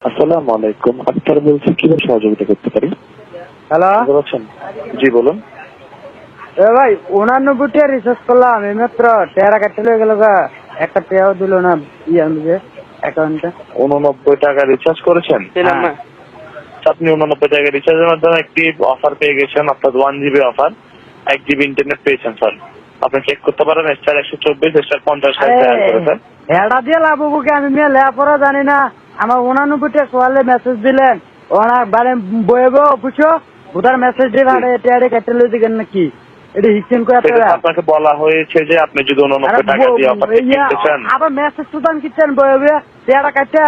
আসসালামু আলাইকুম। আক্তার বলছি, কিভাবে সহযোগিতা করতে পারি? হ্যালো, বলছেন? জি বলুন। ভাই 89 টাকা রিচার্জ করলাম এইমাত্র, টেরা কাটতে লয়ে গেল গা, একটা টেয়াও দিল না ইয়ে অ্যাকাউন্টে। 89 টাকা রিচার্জ করেছেন? আপনি 89 টাকা রিচার্জের মাধ্যমে একটি অফার পেয়ে গেছেন, অর্থাৎ 1 GB অফার, 1 GB ইন্টারনেট পেয়েছেন স্যার। আপনি চেক করতে পারেন *124*50 স্যার। এটা দিয়ে লাভ হবো কি? আমি মেয়ে লেখাপড়া জানি না। আমার 89 টাকা কোয়ালে মেসেজ দিলেন, ওনা বারে বইব বুঝছো, ওটার মেসেজ দিয়ে টেয়ারে কাটতে লয়ে দিবেন নাকি? এটা হিসেন করে আপনাকে বলা হয়েছে যে আপনি যদি 89 টাকা দিয়ে অফারটি কিনতে চান, আবার মেসেজ সুদান কিচ্ছেন বইবে টেয়ারা কাটতে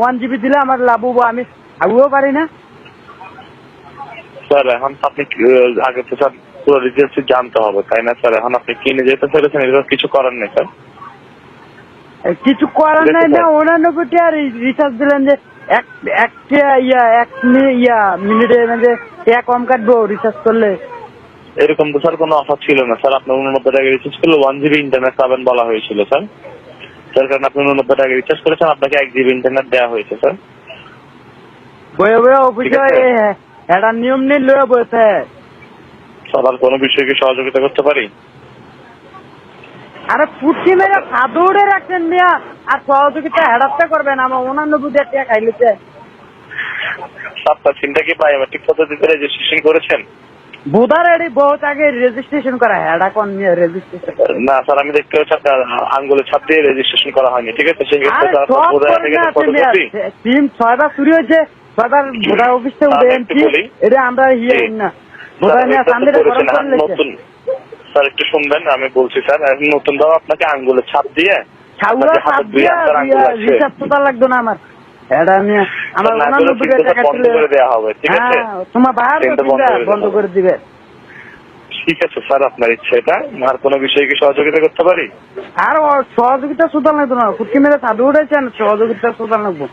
1 GB দিলে আমার লাভ হবো, আমি আগুও পারি না স্যার। এখন আপনি আগে তো স্যার পুরো ডিটেলস জানতে হবে, তাই না স্যার? এখন আপনি কিনে যেতে পেরেছেন, এরকম কিছু করার নেই স্যার। কিছু করার নাই না। 89 টাকা রিচার্জ দিলেন যে এক মিনিটে মানে টাকা কম কাটবো রিচার্জ করলে। এরকম তো স্যার কোনো অফার ছিল না স্যার। আপনি 89 টাকা রিচার্জ করলে 1 GB ইন্টারনেট পাবেন বলা হয়েছিল স্যার। তার কারণে আপনি 89 টাকা রিচার্জ করেছেন, আপনাকে 1 GB ইন্টারনেট দেওয়া হয়েছে স্যার। বয়ে অফিসে একটা নিয়ম নিয়ে লয়ে বসে। সবার কোনো বিষয়ে কি সহযোগিতা করতে পারি? আরে পুটি মেরে সাদৌড়ে রাখছেন মিয়া, আর সহযোগিতা হেডাতে করবেন। আমার 89 টাকা খাইলেছে। আপনার সিমটা কি বায়োমেট্রিক পদ্ধতিতে রেজিস্ট্রেশন করেছেন? বুধার এডি বহুত আগে রেজিস্ট্রেশন করা, হেডা কোন নিয়ে রেজিস্ট্রেশন? না স্যার, আমি দেখতে পাচ্ছি আপনার আঙ্গুলের ছাপ দিয়ে রেজিস্ট্রেশন করা হয়নি। ঠিক আছে, সেক্ষেত্রে সিম 6বার চুরি হয়েছে, 6বার ভোটার অফিস থেকে উঠে এনছি। এটা আমরা না ভোটার নিয়ে সামনে নতুন স্যার, একটু শুনবেন, আমি বলছি স্যার। নতুন ভাবে আপনাকে আঙ্গুলের ছাপ দিয়ে রিচার্জ তো লাগতো না আমার। এটা নিয়ে আমার 89 টাকা বন্ধ করে দেওয়া হবে। ঠিক আছে, তোমার বাইরে বন্ধ করে দিবে। ঠিক আছে স্যার, আপনার ইচ্ছা। এটা আর কোনো বিষয়ে কি সহযোগিতা করতে পারি? আর সহযোগিতা সুদান লাগতো না, ফুটকি মেরে সাধু উঠেছেন, সহযোগিতা সুদান লাগবো।